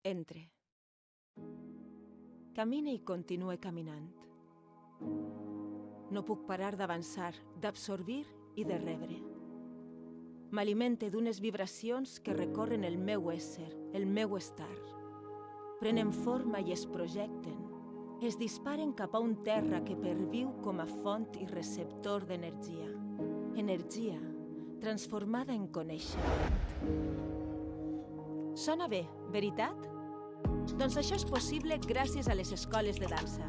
Entre. Camine i continue caminant. No puc parar d'avançar, d'absorbir i de rebre. M'alimente d'unes vibracions que recorren el meu ésser, el meu estar. Prenen forma i es projecten. Es disparen cap a un terra que perviu com a font i receptor d'energia. Energia transformada en coneixement. Sona bé, veritat? Doncs això és possible gràcies a les escoles de dansa.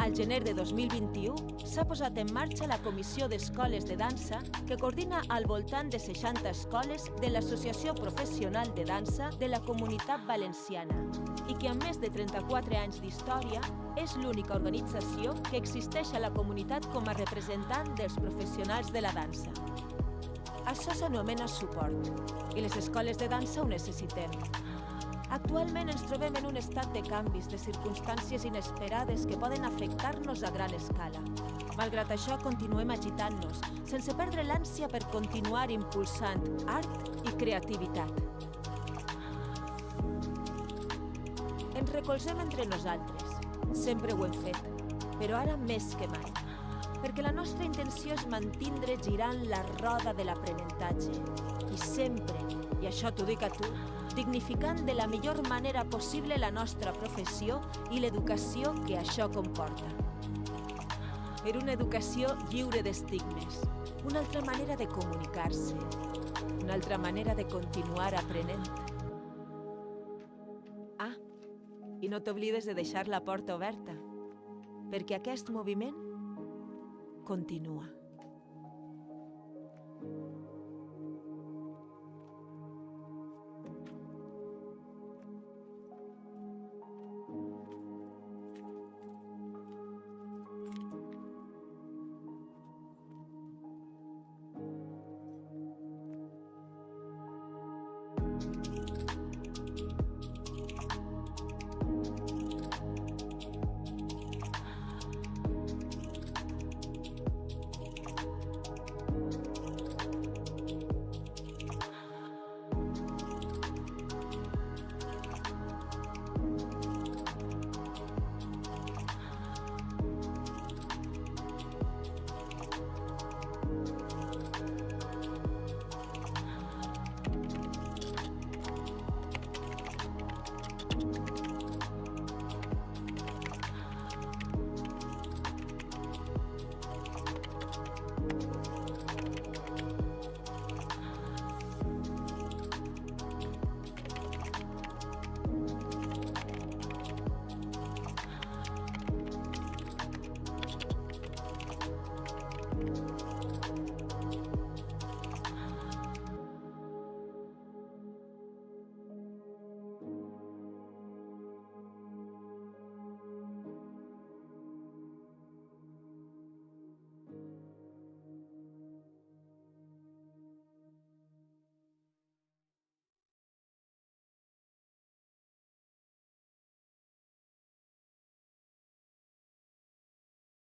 Al gener de 2021 s'ha posat en marxa la Comissió d'Escoles de Dansa que coordina al voltant de 60 escoles de l'Associació Professional de Dansa de la Comunitat Valenciana i que amb més de 34 anys d'història és l'única organització que existeix a la comunitat com a representant dels professionals de la dansa. Això s'anomena suport i les escoles de dansa ho necessitem. Actualment ens trobem en un estat de canvis, de circumstàncies inesperades que poden afectar-nos a gran escala. Malgrat això, continuem agitant-nos, sense perdre l'ànsia per continuar impulsant art i creativitat. Ens recolzem entre nosaltres. Sempre ho hem fet, però ara més que mai. Perquè la nostra intenció és mantindre girant la roda de l'aprenentatge. I sempre, i això t'ho dic a tu, dignificant de la millor manera possible la nostra professió i l'educació que això comporta. Per una educació lliure d'estigmes, una altra manera de comunicar-se, una altra manera de continuar aprenent. Ah, i no t'oblides de deixar la porta oberta, perquè aquest moviment continua.